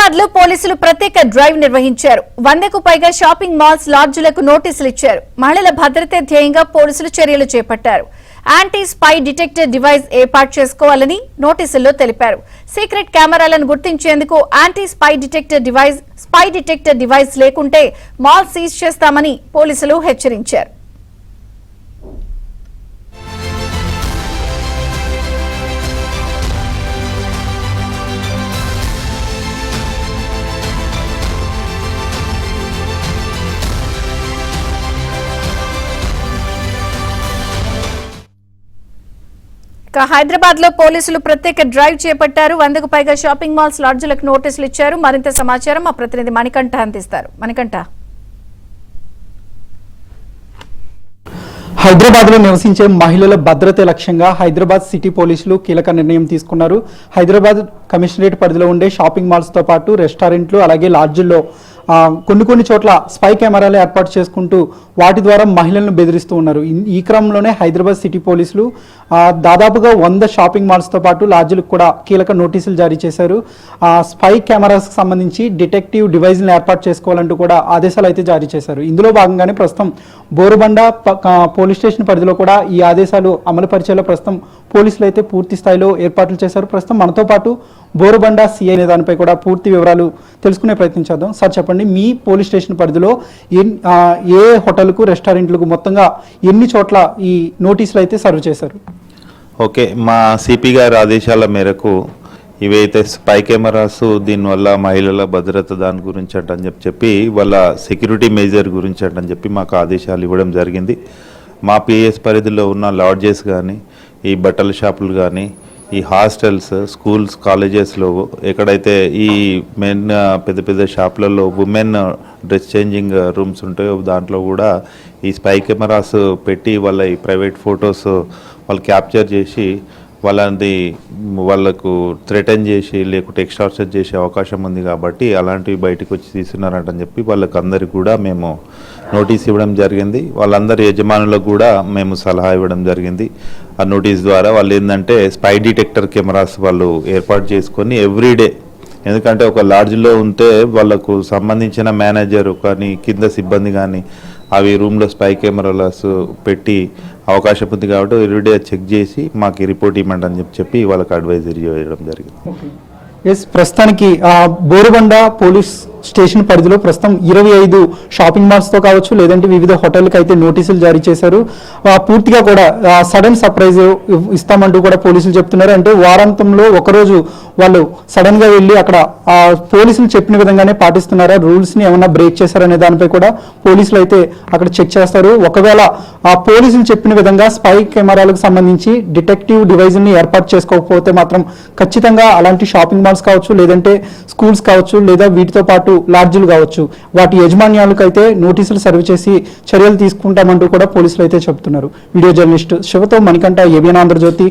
హైదరాబాద్ లో పోలీసులు ప్రత్యేక డ్రైవ్ నిర్వహించారు. 100కు పైగా షాపింగ్ మాల్స్, లాడ్జులకు నోటీసులు ఇచ్చారు. మహిళల భద్రతే ధ్యేయంగా పోలీసులు చర్యలు చేపట్టారు. యాంటీ స్పై డిటెక్టర్ డివైస్ ఏర్పాటు చేసుకోవాలని నోటీసుల్లో తెలిపారు. సీక్రెట్ కెమెరాలను గుర్తించేందుకు యాంటీ స్పై డిటెక్టర్ డివైస్ లేకుంటే మాల్ సీజ్ చేస్తామని పోలీసులు హెచ్చరించారు. హైదరాబాద్ లో పోలీసులు ప్రత్యేక డ్రైవ్ చేపట్టారు. 100కు పైగా షాపింగ్ మాల్స్, లాడ్జులకు నోటీసులు ఇచ్చారు. మరింత సమాచారం మా ప్రతినిధి మణికంఠ అందిస్తారు. మణికంఠ, హైదరాబాద్ లో నివసించే మహిళల భద్రత లక్ష్యంగా హైదరాబాద్ సిటీ పోలీసులు కీలక నిర్ణయం తీసుకున్నారు. హైదరాబాద్ కమిషనరేట్ పరిధిలో ఉండే షాపింగ్ మాల్స్ తో పాటు రెస్టారెంట్లు, అలాగే లాడ్జుల్లో కొన్ని చోట్ల స్పై కెమెరాలు ఏర్పాటు చేసుకుంటూ వాటి ద్వారా మహిళలను బెదిరిస్తూ ఉన్నారు. ఈ క్రమంలోనే హైదరాబాద్ సిటీ పోలీసులు దాదాపుగా 100 షాపింగ్ మాల్స్తో పాటు లాడ్జులకు కూడా కీలక నోటీసులు జారీ చేశారు. స్పై కెమెరాస్కి సంబంధించి డిటెక్టివ్ డివైజ్ని ఏర్పాటు చేసుకోవాలంటూ కూడా ఆదేశాలు అయితే జారీ చేశారు. ఇందులో భాగంగానే ప్రస్తుతం బోరుబండ పోలీస్ స్టేషన్ పరిధిలో కూడా ఈ ఆదేశాలు అమలు పరిచేలా ప్రస్తుతం పోలీసులు అయితే పూర్తి స్థాయిలో ఏర్పాట్లు చేశారు. ప్రస్తుతం మనతో పాటు బోరుబండ సిఐ అనే దానిపై కూడా పూర్తి వివరాలు తెలుసుకునే ప్రయత్నం చేద్దాం. సార్ చెప్పండి, మీ పోలీస్ స్టేషన్ పరిధిలో ఏ హోటల్కు, రెస్టారెంట్లకు మొత్తంగా ఎన్ని చోట్ల ఈ నోటీసులు అయితే సర్వ్ చేశారు? ఓకే, మా సిపి గారి ఆదేశాల మేరకు ఇవైతే స్పై కెమెరాస్, దీనివల్ల మహిళల భద్రత దాని గురించి అంటని చెప్పి వాళ్ళ సెక్యూరిటీ మేజర్ గురించి అంటని చెప్పి మాకు ఆదేశాలు ఇవ్వడం జరిగింది. మా పిఎస్ పరిధిలో ఉన్న లాడ్జెస్ కానీ, ఈ బట్టల షాపులు కానీ, ఈ హాస్టల్స్, స్కూల్స్, కాలేజెస్లో ఎక్కడైతే ఈ మెన్ పెద్ద షాపులలో ఉమెన్ డ్రెస్ చేంజింగ్ రూమ్స్ ఉంటాయో దాంట్లో కూడా ఈ స్పై కెమెరాస్ పెట్టి వాళ్ళ ఈ ప్రైవేట్ ఫొటోస్ వాళ్ళు క్యాప్చర్ చేసి వాళ్ళకు థ్రెటన్ చేసి లేకుంటే ఎక్స్టార్షన్ చేసే అవకాశం ఉంది. కాబట్టి అలాంటివి బయటకు వచ్చి తీస్తున్నారంటని చెప్పి వాళ్ళకి అందరికి కూడా మేము నోటీస్ ఇవ్వడం జరిగింది. వాళ్ళందరి యజమానులకు కూడా మేము సలహా ఇవ్వడం జరిగింది. ఆ నోటీస్ ద్వారా వాళ్ళు ఏంటంటే స్పై డిటెక్టర్ కెమెరాస్ వాళ్ళు ఏర్పాటు చేసుకొని ఎవ్రీడే, ఎందుకంటే ఒక లాడ్జ్లో ఉంటే వాళ్ళకు సంబంధించిన మేనేజర్ కానీ కింద సిబ్బంది కానీ అవి రూమ్లో స్పై కెమెరాస్ పెట్టి అవకాశం ఉంది కాబట్టి ఎవ్రీడే చెక్ చేసి మాకు రిపోర్ట్ ఇవ్వమండి అని చెప్పి వాళ్ళకి అడ్వైజరీ చేయడం జరిగింది. ప్రస్తుతానికి బోరుబండ పోలీస్ స్టేషన్ పరిధిలో ప్రస్తుతం 25 షాపింగ్ మాల్స్తో కావచ్చు, లేదంటే వివిధ హోటళ్ళకి అయితే నోటీసులు జారీ చేశారు. పూర్తిగా కూడా సడన్ సర్ప్రైజ్ ఇస్తామంటూ కూడా పోలీసులు చెప్తున్నారు. అంటే వారాంతంలో ఒకరోజు వాళ్ళు సడన్గా వెళ్ళి అక్కడ పోలీసులు చెప్పిన విధంగానే పాటిస్తున్నారా, రూల్స్ని ఏమన్నా బ్రేక్ చేశారనే దానిపై కూడా పోలీసులు అయితే అక్కడ చెక్ చేస్తారు. ఒకవేళ ఆ పోలీసులు చెప్పిన విధంగా స్పై కెమెరాలకు సంబంధించి డిటెక్టివ్ డివైజ్ని ఏర్పాటు చేసుకోకపోతే మాత్రం ఖచ్చితంగా అలాంటి షాపింగ్ మాల్స్ కావచ్చు, లేదంటే స్కూల్స్ కావచ్చు, లేదా వీటితో పాటు లాడ్జులు కావచ్చు, వాటి యజమాన్యాలకు అయితే నోటీసులు సర్వ్ చేసి చర్యలు తీసుకుంటామంటూ కూడా పోలీసులు అయితే చెబుతున్నారు. వీడియో జర్నలిస్ట్ శివతో మణికంఠ, ఏబిఎన్ ఆంధ్రజ్యోతి.